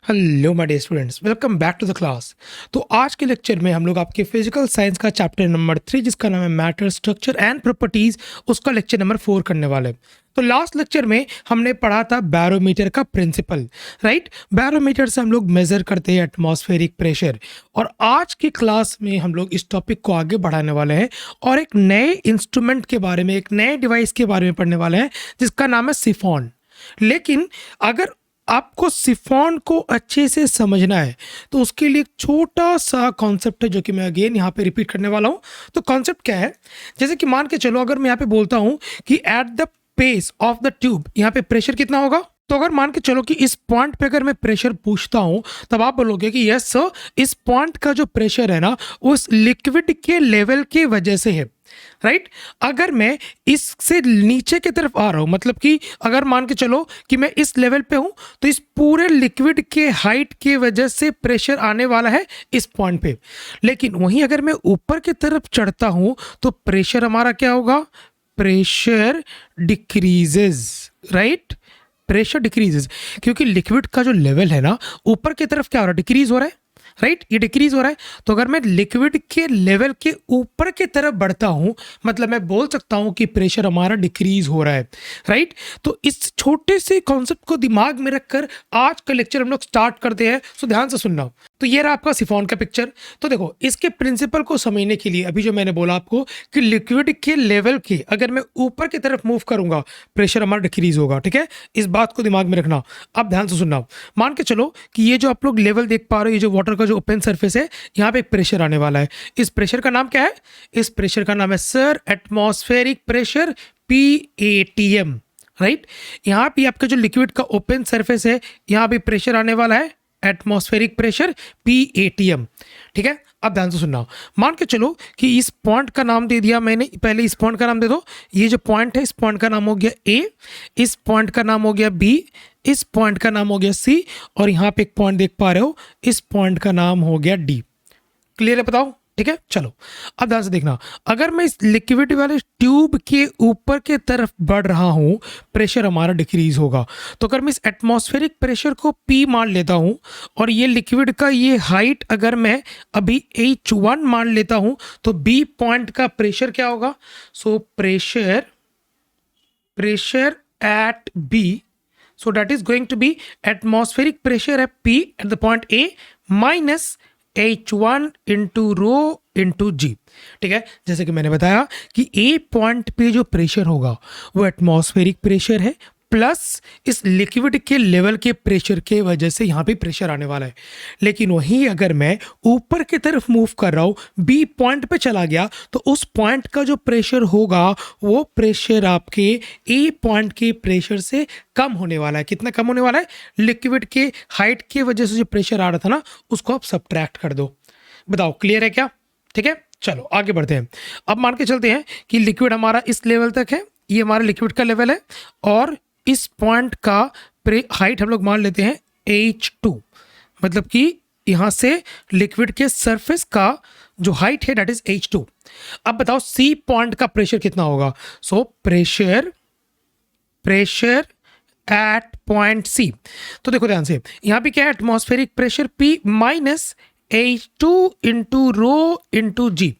Hello my dear students, welcome back to the class. तो आज के लेक्चर में हम लोग आपके फिजिकल साइंस का चैप्टर नंबर 3 जिसका नाम है मैटर स्ट्रक्चर एंड प्रॉपर्टीज, उसका लेक्चर नंबर 4 करने वाले हैं। तो लास्ट लेक्चर में हमने पढ़ा था बैरोमीटर का प्रिंसिपल, राइट। बैरोमीटर से हम लोग मेजर करते हैं एटमॉस्फेरिक प्रेशर, और आज की क्लास में हम लोग इस टॉपिक को आगे बढ़ाने वाले हैं और एक नए इंस्ट्रूमेंट के बारे में, एक नए डिवाइस के बारे में पढ़ने वाले हैं जिसका नाम है सिफॉन। लेकिन अगर आपको सिफॉन को अच्छे से समझना है तो उसके लिए एक छोटा सा कॉन्सेप्ट है जो कि मैं अगेन यहाँ पे रिपीट करने वाला हूँ। तो कॉन्सेप्ट क्या है, जैसे कि मान के चलो अगर मैं यहाँ पे बोलता हूँ कि at the pace of the tube यहाँ पे प्रेशर कितना होगा, तो अगर मान के चलो कि इस पॉइंट पे अगर मैं प्रेशर पूछता हूँ तब आप बोलोगे कि यस सर, इस पॉइंट का जो प्रेशर है ना उस लिक्विड के लेवल के वजह से है, राइट। अगर मैं इससे नीचे की तरफ आ रहा हूं, मतलब कि अगर मान के चलो कि मैं इस लेवल पे हूं, तो इस पूरे लिक्विड के हाइट की वजह से प्रेशर आने वाला है इस पॉइंट पे। लेकिन वहीं अगर मैं ऊपर की तरफ चढ़ता हूं तो प्रेशर हमारा क्या होगा, pressure decreases, right. Pressure decreases क्योंकि लिक्विड का जो लेवल है ना ऊपर की तरफ क्या हो रहा है, डिक्रीज हो रहा है, राइट। ये डिक्रीज हो रहा है। तो अगर मैं लिक्विड के लेवल के ऊपर की तरफ बढ़ता हूं, मतलब मैं बोल सकता हूं कि प्रेशर हमारा डिक्रीज हो रहा है, राइट। तो इस छोटे से कॉन्सेप्ट को दिमाग में रखकर आज का लेक्चर हम लोग स्टार्ट करते हैं। सो ध्यान से सुनना। तो ये रहा आपका सिफॉन का पिक्चर। तो देखो, इसके प्रिंसिपल को समझने के लिए अभी जो मैंने बोला आपको कि लिक्विड के लेवल के अगर मैं ऊपर की तरफ मूव करूंगा प्रेशर हमारा डिक्रीज होगा, ठीक है। इस बात को दिमाग में रखना। अब ध्यान से सुनना। मान के चलो कि ये जो आप लोग लेवल देख पा रहे हो, ये जो वाटर का जो ओपन सरफेस है, यहाँ पे एक प्रेशर आने वाला है। इस प्रेशर का नाम क्या है, इस प्रेशर का नाम है sir atmospheric pressure, PATM, right. यहाँ पे आपका जो लिक्विड का ओपन सरफेस है, यहाँ पे प्रेशर आने वाला है एटमॉस्फेरिक प्रेशर, PATM, ठीक है। अब ध्यान से सुनना। मान के चलो कि इस पॉइंट का नाम दे दिया मैंने, पहले इस पॉइंट का नाम दे दो। ये जो पॉइंट है इस पॉइंट का नाम हो गया A, इस पॉइंट का नाम हो गया B, इस पॉइंट का नाम हो गया C, और यहाँ पे एक पॉइंट देख पा रहे हो, इस पॉइंट का नाम हो गया D। क्लियर है, बताओ, ठीक है। चलो अब ध्यान से देखना। अगर मैं इस लिक्विड वाले ट्यूब के ऊपर के तरफ बढ़ रहा हूं प्रेशर हमारा डिक्रीज होगा। तो अगर मैं इस एटमॉस्फेरिक प्रेशर को P मान लेता हूं और ये लिक्विड का ये हाइट अगर मैं अभी H1 मान लेता हूं तो B पॉइंट का प्रेशर क्या होगा, so pressure at B, so that is going to be atmospheric pressure at P at the point A minus H1 into rho into G, ठीक है। जैसे कि मैंने बताया कि A पॉइंट पे जो प्रेशर होगा वो एटमॉस्फेरिक प्रेशर है प्लस इस लिक्विड के लेवल के प्रेशर के वजह से यहाँ पे प्रेशर आने वाला है। लेकिन वहीं अगर मैं ऊपर की तरफ मूव कर रहा हूँ, B पॉइंट पे चला गया, तो उस पॉइंट का जो प्रेशर होगा वो प्रेशर आपके A पॉइंट के प्रेशर से कम होने वाला है। कितना कम होने वाला है, लिक्विड के हाइट की वजह से जो प्रेशर आ रहा था ना उसको आप सब्ट्रैक्ट कर दो। बताओ क्लियर है क्या, ठीक है। चलो आगे बढ़ते हैं। अब मान के चलते हैं कि लिक्विड हमारा इस लेवल तक है, ये हमारा लिक्विड का लेवल है, और इस पॉइंट का हाइट हम लोग मान लेते हैं H2, मतलब कि यहां से लिक्विड के सरफेस का जो हाइट है दैट इज H2। अब बताओ C पॉइंट का प्रेशर कितना होगा, so pressure at point C। तो देखो ध्यान से, यहां पे क्या है, atmospheric pressure P minus H2 into rho into G,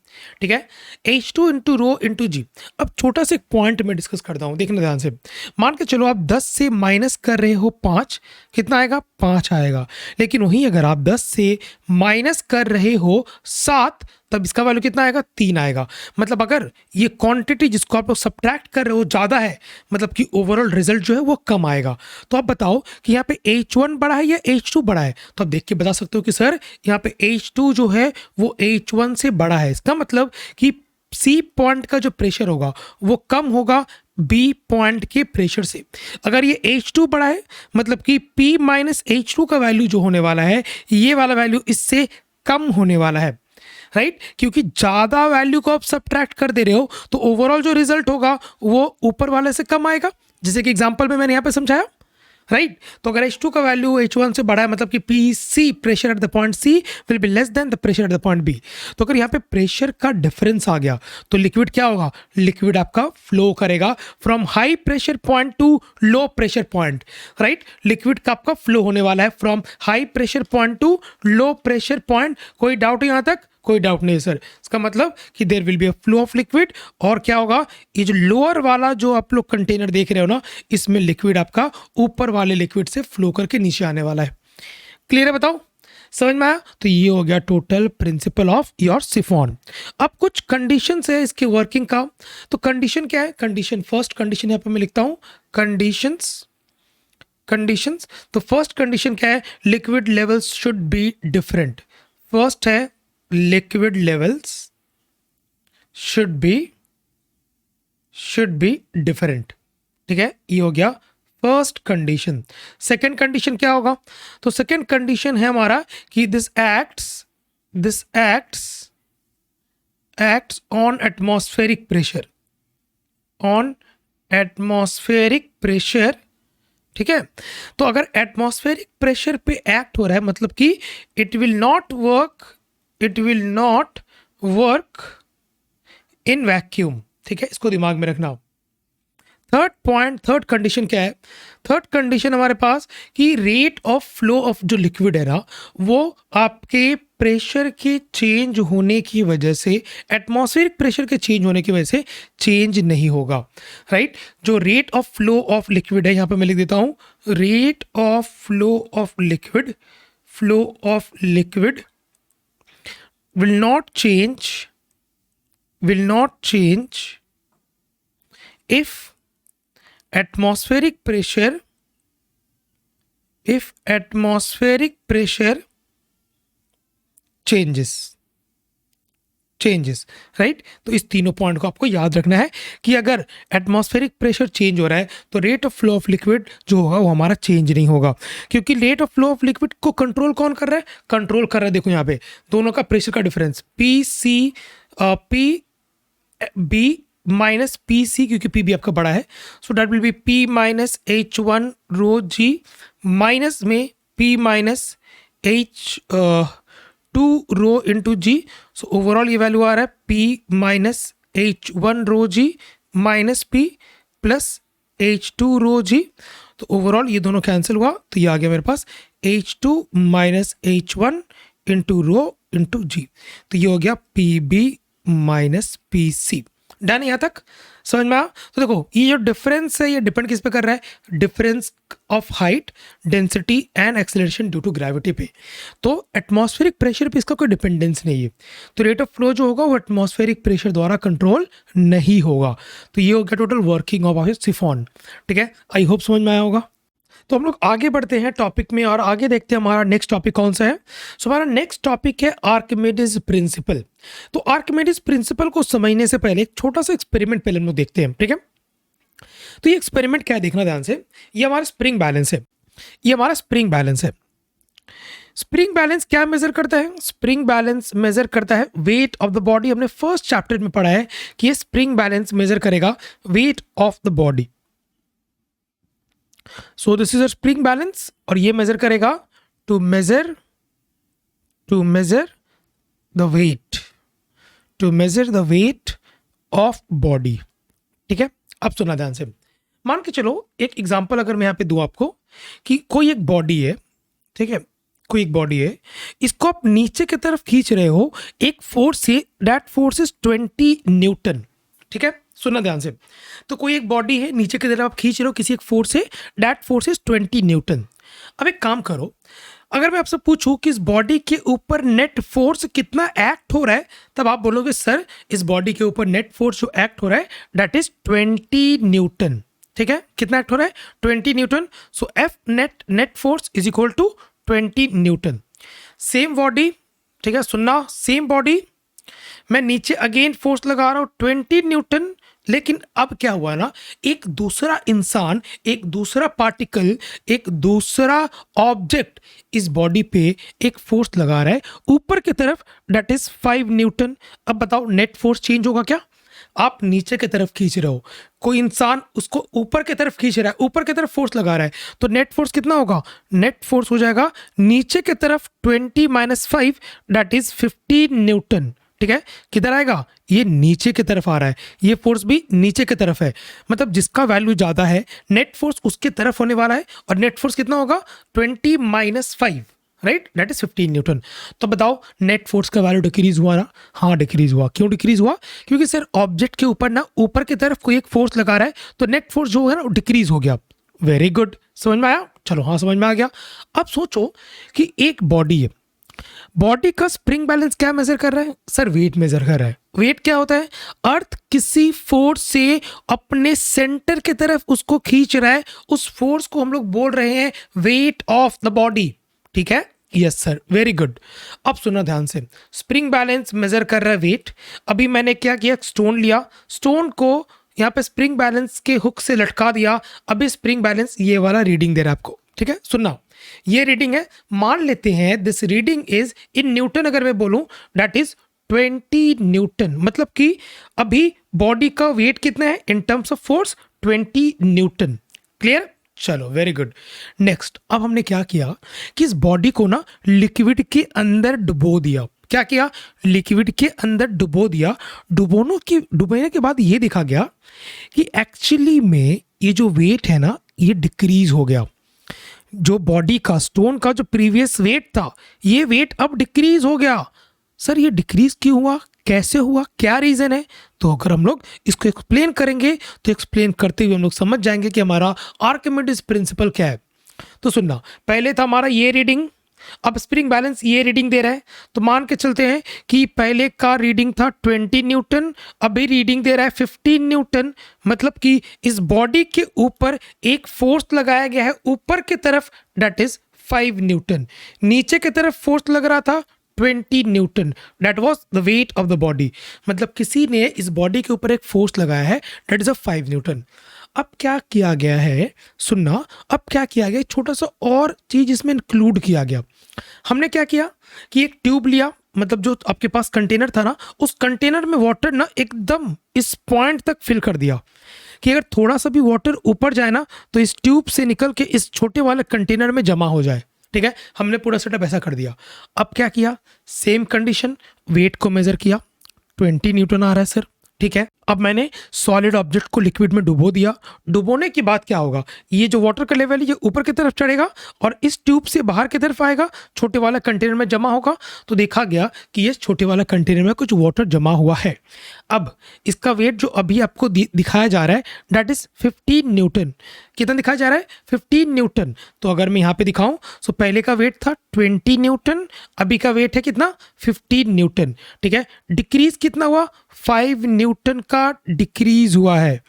ठीक है। H2 into rho into G। अब छोटा सा एक पॉइंट में डिस्कस करता हूं, देखना ध्यान से। मान के चलो आप 10 से माइनस कर रहे हो 5, कितना आएगा, 5 आएगा। लेकिन वहीं अगर आप 10 से माइनस कर रहे हो 7, तब इसका वैल्यू कितना आएगा, 3 आएगा। मतलब अगर ये क्वांटिटी जिसको आप लोग सब्ट्रैक्ट कर रहे हो ज़्यादा है, मतलब कि ओवरऑल रिजल्ट जो है वो कम आएगा। तो आप बताओ कि यहाँ पे H1 बड़ा है या H2 बड़ा है, तो आप देख के बता सकते हो कि सर यहाँ पे H2 जो है वो H1 से बड़ा है। इसका मतलब कि C पॉइंट का जो प्रेशर होगा वो कम होगा B पॉइंट के प्रेशर से। अगर ये H2 बड़ा है, मतलब कि P माइनस H2 का वैल्यू जो होने वाला है, ये वाला वैल्यू इससे कम होने वाला है, राइट। क्योंकि ज़्यादा वैल्यू को आप सब्ट्रैक्ट कर दे रहे हो तो ओवरऑल जो रिजल्ट होगा वो ऊपर वाले से कम आएगा। जैसे कि एग्जांपल में मैंने यहाँ पे समझाया, राइट। तो अगर H2 का वैल्यू H1 से बड़ा है मतलब कि PC pressure at the point C will be less than the pressure at the point B। तो अगर यहाँ पे प्रेशर का डिफरेंस आ गया तो लिक्विड क्या होगा, लिक्विड आपका फ्लो करेगा from high pressure point to low pressure point. Right, liquid का आपका फ्लो होने वाला है from high pressure point to low pressure point. कोई डाउट है यहाँ तक? कोई डाउट नहीं सर। इसका मतलब कि there will be a flow of liquid, और क्या होगा, ये जो लोअर वाला जो आप लोग कंटेनर देख रहे हो ना, इसमें लिक्विड आपका ऊपर वाले लिक्विड से फ्लो करके नीचे आने वाला है। क्लियर है? बताओ, समझ में आया? तो ये हो गया total principle of your chiffon. अब कुछ कंडीशन है इसके वर्किंग का। तो कंडीशन क्या है? कंडीशन, फर्स्ट कंडीशन यहाँ पे मैं लिखता हूँ कंडीशंस। तो फर्स्ट कंडीशन क्या है? Liquid levels should be different. First है liquid levels should be different। ठीक है, ये हो गया फर्स्ट कंडीशन। सेकेंड कंडीशन क्या होगा? तो सेकेंड कंडीशन है हमारा कि this acts on atmospheric pressure. ठीक है, तो अगर एटमॉस्फेरिक प्रेशर पे एक्ट हो रहा है मतलब कि it will not work in vacuum. ठीक है, इसको दिमाग में रखना। थर्ड कंडीशन क्या है? थर्ड कंडीशन हमारे पास कि रेट ऑफ फ्लो ऑफ जो लिक्विड है ना, वो आपके प्रेशर के चेंज होने की वजह से, एटमॉस्फेरिक प्रेशर के चेंज होने की वजह से चेंज नहीं होगा। राइट, जो rate of flow of liquid है, यहाँ पे मैं लिख देता हूँ, rate of flow of liquid will not change if atmospheric pressure changes। Right, तो इस तीनों पॉइंट को आपको याद रखना है कि अगर एटमॉस्फेरिक प्रेशर चेंज हो रहा है तो rate of flow of liquid जो होगा वो हमारा चेंज नहीं होगा, क्योंकि rate of flow of liquid को कंट्रोल कौन कर रहा है? कंट्रोल कर रहा है, देखो यहाँ पे दोनों का प्रेशर का डिफरेंस P माइनस PC, क्योंकि P भी आपका बड़ा है, so that will be P minus H1 rho G minus में P minus H2 rho into G। So overall ये वैल्यू आ रहा है P minus H1 rho G minus P plus H2 rho G। तो ओवरऑल ये दोनों cancel हुआ, तो ये आ गया मेरे पास H2 minus H1 into rho into G। तो ये हो गया PB माइनस PC। डन, यहाँ तक समझ में आया? तो देखो ये जो डिफरेंस है ये डिपेंड किस पे कर रहा है? Difference of height, density and acceleration due to gravity पे। तो एटमॉस्फेरिक प्रेशर पे इसका कोई डिपेंडेंस नहीं है, तो रेट ऑफ फ्लो जो होगा वो एटमॉस्फेरिक प्रेशर द्वारा कंट्रोल नहीं होगा। तो ये हो गया टोटल वर्किंग ऑफ सिफॉन। ठीक है, आई होप समझ में आया होगा। तो हम लोग आगे बढ़ते हैं टॉपिक में और आगे देखते हैं हमारा नेक्स्ट टॉपिक कौन सा है। सो हमारा नेक्स्ट टॉपिक है आर्किमिडीज प्रिंसिपल। तो आर्किमिडीज प्रिंसिपल को समझने से पहले एक छोटा सा एक्सपेरिमेंट पहले हम लोग देखते हैं। ठीक है, तो ये एक्सपेरिमेंट क्या है देखना ध्यान से। ये हमारा स्प्रिंग बैलेंस है। स्प्रिंग बैलेंस क्या मेजर करता है? स्प्रिंग बैलेंस मेजर करता है वेट ऑफ द बॉडी। हमने फर्स्ट चैप्टर में पढ़ा है कि ये स्प्रिंग बैलेंस मेजर करेगा weight of the body. So this is a spring balance और ये मेजर करेगा to measure the weight of body. ठीक है, अब सुना ध्यान से। मान के चलो एक एग्जांपल अगर मैं यहाँ पे दूं आपको कि कोई एक बॉडी है। ठीक है, कोई एक बॉडी है, इसको आप नीचे की तरफ खींच रहे हो एक फोर्स से, दैट फोर्स इज 20 न्यूटन। ठीक है, सुनना ध्यान से। तो कोई एक बॉडी है, नीचे की तरफ आप खींच रहे हो किसी एक फोर्स से, दैट फोर्स इज 20 न्यूटन। अब एक काम करो, अगर मैं आपसे पूछूं कि इस बॉडी के ऊपर नेट फोर्स कितना एक्ट हो रहा है, तब आप बोलोगे सर इस बॉडी के ऊपर नेट फोर्स जो एक्ट हो रहा है दैट इज 20 न्यूटन। ठीक है, कितना एक्ट हो रहा है? 20 newton. So F net force is equal to 20 newton. Same body, ठीक है सुनना, सेम बॉडी, मैं नीचे अगेन फोर्स लगा रहा हूं 20 न्यूटन, लेकिन अब क्या हुआ ना, एक दूसरा इंसान, एक दूसरा पार्टिकल, एक दूसरा ऑब्जेक्ट इस बॉडी पे एक फोर्स लगा रहा है ऊपर की तरफ, दैट इज 5 न्यूटन। अब बताओ नेट फोर्स चेंज होगा क्या? आप नीचे की तरफ खींच रहे हो, कोई इंसान उसको ऊपर की तरफ खींच रहा है, ऊपर की तरफ फोर्स लगा रहा है, तो नेट फोर्स कितना होगा? नेट फोर्स हो जाएगा नीचे की तरफ 20 - 5 दैट इज 15 न्यूटन। ठीक है, किधर आएगा? ये नीचे की तरफ आ रहा है, ये फोर्स भी नीचे की तरफ है, मतलब जिसका वैल्यू ज्यादा है नेट फोर्स उसके तरफ होने वाला है, और नेट फोर्स कितना होगा? 20 - 5, राइट, दैट इज 15 न्यूटन। तो बताओ नेट फोर्स का वैल्यू डिक्रीज हुआ ना? हाँ डिक्रीज हुआ। क्यों डिक्रीज हुआ? क्योंकि सर ऑब्जेक्ट के ऊपर ना ऊपर की तरफ कोई एक फोर्स लगा रहा है, तो नेट फोर्स जो है ना डिक्रीज हो गया। वेरी गुड, समझ में आया? चलो हाँ समझ में आ गया। अब सोचो कि एक बॉडी है, बॉडी का स्प्रिंग बैलेंस क्या मेजर कर रहा है? सर वेट मेजर कर रहा है। वेट क्या होता है? अर्थ किसी फोर्स से अपने सेंटर की तरफ उसको खींच रहा है, उस फोर्स को हम लोग बोल रहे हैं वेट ऑफ द बॉडी। ठीक है, यस सर, वेरी गुड। अब सुना ध्यान से, स्प्रिंग बैलेंस मेजर कर रहा है वेट। अभी मैंने क्या किया, स्टोन लिया, स्टोन को यहाँ पे स्प्रिंग बैलेंस के हुक से लटका दिया। अभी स्प्रिंग बैलेंस ये वाला रीडिंग दे रहा है आपको। ठीक है, सुनना, ये रीडिंग है, मान लेते हैं this reading is in newton, अगर मैं बोलूं दैट इज 20 न्यूटन, मतलब कि अभी बॉडी का वेट कितना है in terms of force? 20 Newton. Clear? चलो वेरी गुड। नेक्स्ट, अब हमने क्या किया कि इस बॉडी को ना लिक्विड के अंदर डुबो दिया। क्या किया? लिक्विड के अंदर डुबो दिया। डुबोने के बाद ये देखा गया कि एक्चुअली में ये जो वेट है ना ये डिक्रीज हो गया। जो बॉडी का, स्टोन का जो प्रीवियस वेट था, ये वेट अब डिक्रीज हो गया। सर ये डिक्रीज क्यों हुआ, कैसे हुआ, क्या रीजन है? तो अगर हम लोग इसको एक्सप्लेन करेंगे तो एक्सप्लेन करते हुए हम लोग समझ जाएंगे कि हमारा आर्किमिडीज प्रिंसिपल क्या है। तो सुनना, पहले था हमारा ये रीडिंग, अब स्प्रिंग बैलेंस ये रीडिंग दे रहा है, तो मान के चलते हैं कि पहले का रीडिंग था 20 न्यूटन, अभी रीडिंग दे रहा है 15 न्यूटन। मतलब कि इस बॉडी के ऊपर एक फोर्स लगाया गया है ऊपर की तरफ, दैट इज 5 न्यूटन। नीचे की तरफ फोर्स लग रहा था 20 Newton, that was the weight of the body. मतलब किसी ने इस बॉडी के ऊपर एक फोर्स लगाया है, दैट इज 5 न्यूटन। अब क्या किया गया है, सुनना, अब क्या किया गया, छोटा सा और चीज इसमें इंक्लूड किया गया। हमने क्या किया कि एक ट्यूब लिया, मतलब जो आपके पास कंटेनर था ना, उस कंटेनर में वाटर ना एकदम इस पॉइंट तक फिल कर दिया कि अगर थोड़ा सा भी वाटर ऊपर जाए ना तो इस ट्यूब से निकल के इस छोटे वाले कंटेनर में जमा हो जाए। ठीक है, हमने पूरा सेटअप ऐसा कर दिया। अब क्या किया, सेम कंडीशन, वेट को मेजर किया, 20 न्यूटन आ रहा है सर। ठीक है, अब मैंने सॉलिड ऑब्जेक्ट को लिक्विड में डुबो दिया। डुबोने के बाद क्या होगा, ये जो वाटर का लेवल है ये ऊपर की तरफ चढ़ेगा और इस ट्यूब से बाहर की तरफ आएगा, छोटे वाला कंटेनर में जमा होगा। तो देखा गया कि ये छोटे वाला कंटेनर में कुछ वाटर जमा हुआ है। अब इसका वेट जो अभी आपको दिखाया जा रहा है दैट इज 15 न्यूटन। कितना दिखाया जा रहा है? 15 न्यूटन। तो अगर मैं यहाँ पे दिखाऊं तो पहले का वेट था 20 न्यूटन, अभी का वेट है कितना? 15 न्यूटन। ठीक है, डिक्रीज कितना हुआ? 5 न्यूटन का डिक्रीज हुआ है,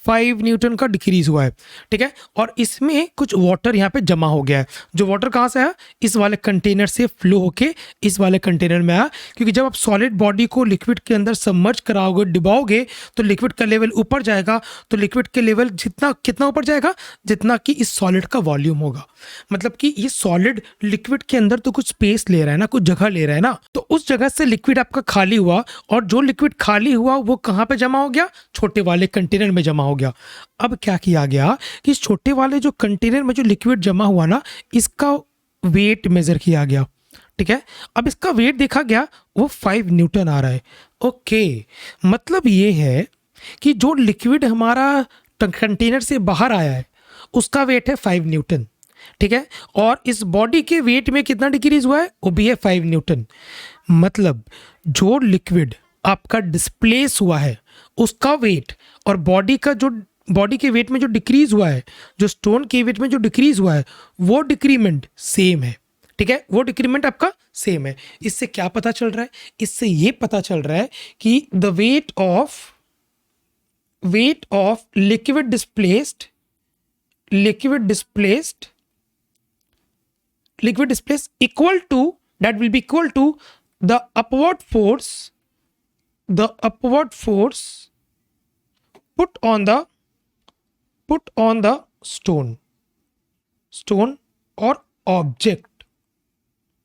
5 न्यूटन का डिक्रीज हुआ है। ठीक है, और इसमें कुछ वाटर यहाँ पे जमा हो गया है। जो वाटर कहाँ से आया? इस वाले कंटेनर से फ्लो होके इस वाले कंटेनर में आया, क्योंकि जब आप सॉलिड बॉडी को लिक्विड के अंदर सबमर्ज कराओगे, डुबाओगे, तो लिक्विड का लेवल ऊपर जाएगा। तो लिक्विड के लेवल जितना कितना ऊपर जाएगा? जितना कि इस सॉलिड का वॉल्यूम होगा। मतलब कि ये सॉलिड लिक्विड के अंदर तो कुछ स्पेस ले रहा है ना, कुछ जगह ले रहा है ना, तो उस जगह से लिक्विड आपका खाली हुआ, और जो लिक्विड खाली हुआ वो कहाँ पे जमा हो गया? छोटे वाले कंटेनर में जमा हो गया। अब क्या किया गया कि इस छोटे वाले जो कंटेनर में जो लिक्विड जमा हुआ ना, इसका वेट मेजर किया गया। ठीक है, अब इसका वेट देखा गया, वो 5 न्यूटन आ रहा है। ओके, मतलब ये है कि जो लिक्विड हमारा कंटेनर से बाहर आया है उसका वेट है 5 न्यूटन। ठीक है, और इस बॉडी के वेट में कितना डिक्रीज हुआ है? वो भी है 5 न्यूटन। मतलब जो लिक्विड आपका डिस्प्लेस हुआ है उसका वेट और बॉडी के वेट में जो डिक्रीज हुआ है, जो स्टोन के वेट में जो डिक्रीज हुआ है, वो डिक्रीमेंट सेम है। ठीक है, वो डिक्रीमेंट आपका सेम है। इससे क्या पता चल रहा है? इससे ये पता चल रहा है कि the weight of liquid displaced equal to, that will be equal to the upward force put on the stone और ऑब्जेक्ट।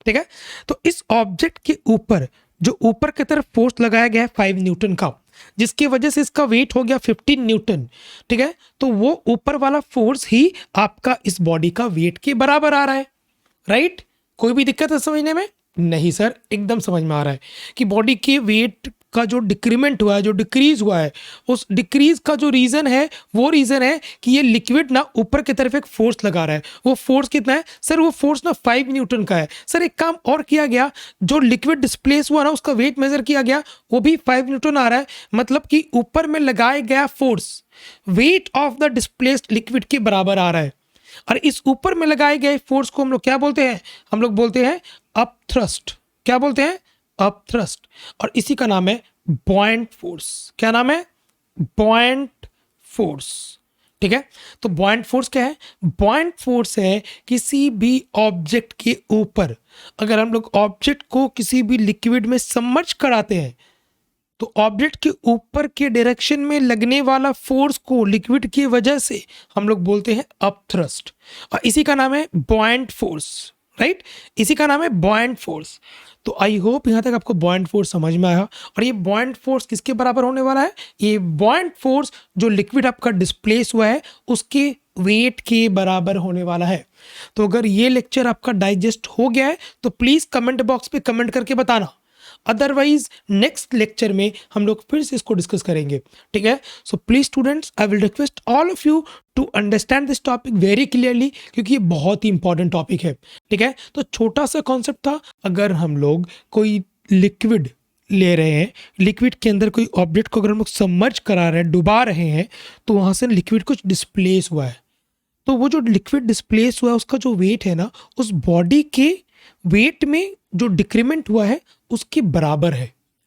ठीक है, तो इस ऑब्जेक्ट के ऊपर जो ऊपर की तरफ फोर्स लगाया गया है 5 न्यूटन का, जिसकी वजह से इसका वेट हो गया 15 न्यूटन, ठीक है। तो वो ऊपर वाला फोर्स ही आपका इस बॉडी का वेट के बराबर आ रहा है, राइट। कोई भी दिक्कत है समझने में? नहीं सर, एकदम समझ में आ रहा है कि बॉडी के वेट का जो डिक्रीमेंट हुआ है, जो डिक्रीज हुआ है, उस डिक्रीज का जो रीजन है वो रीजन है कि ये लिक्विड ना ऊपर की तरफ एक फोर्स लगा रहा है। वो फोर्स कितना है सर? वो फोर्स ना 5 न्यूटन का है। सर एक काम और किया गया, जो लिक्विड डिस्प्लेस हुआ ना उसका वेट मेजर किया गया, वो भी 5 न्यूटन आ रहा है। मतलब कि ऊपर में लगाया गया force weight of the displaced liquid के बराबर आ रहा है। और इस ऊपर में लगाए गए फोर्स को हम लोग क्या बोलते हैं? हम लोग बोलते हैं अप थ्रस्ट। क्या बोलते हैं? Up thrust. और इसी का नाम है बॉयंट फोर्स। क्या नाम है? बॉयंट फोर्स, ठीक है। तो बॉयंट फोर्स क्या है? बॉयंट फोर्स है किसी भी ऑब्जेक्ट के ऊपर, अगर हम लोग ऑब्जेक्ट को किसी भी लिक्विड में सबमर्ज कराते हैं तो ऑब्जेक्ट के ऊपर के डायरेक्शन में लगने वाला फोर्स को लिक्विड की वजह से हम लोग बोलते हैं अप थ्रस्ट, और इसी का नाम है बॉयंट फोर्स, राइट। इसी का नाम है बॉयंट फोर्स। तो आई होप यहाँ तक आपको बॉयंट फोर्स समझ में आया। और ये बॉयंट फोर्स किसके बराबर होने वाला है? ये बॉयंट फोर्स जो लिक्विड आपका डिस्प्लेस हुआ है उसके वेट के बराबर होने वाला है। तो अगर ये लेक्चर आपका डाइजेस्ट हो गया है तो प्लीज़ कमेंट बॉक्स पे कमेंट करके बताना, अदरवाइज नेक्स्ट लेक्चर में हम लोग फिर से इसको डिस्कस करेंगे, ठीक है। So please students, I will request all of you to understand this topic very clearly, क्योंकि ये बहुत ही इंपॉर्टेंट टॉपिक है, ठीक है। तो छोटा सा कॉन्सेप्ट था, अगर हम लोग कोई लिक्विड ले रहे हैं, लिक्विड के अंदर कोई ऑब्जेक्ट को अगर हम लोग सबमर्ज करा रहे हैं, डुबा रहे हैं, तो वहाँ से लिक्विड कुछ डिस्प्लेस हुआ है, तो वो जो लिक्विड डिस्प्लेस हुआ है उसका जो वेट है ना, उस बॉडी के वेट में जो डिक्रीमेंट हुआ है उसके बराबर है,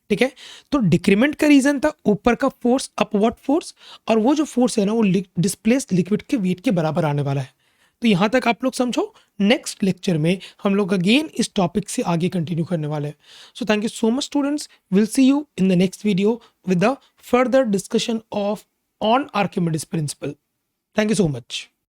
ठीक है। तो डिक्रीमेंट का रीजन था ऊपर का फोर्स, अपवर्ड फोर्स, और वो जो फोर्स है ना वो डिस्प्लेस लिक्विड के वेट के बराबर आने वाला है। तो यहाँ तक आप लोग समझो। नेक्स्ट लेक्चर में हम लोग अगेन इस टॉपिक से आगे कंटिन्यू करने वाले हैं। So thank you so much students, will see you in the next video with the further discussion of on Archimedes principal. Thank you so much.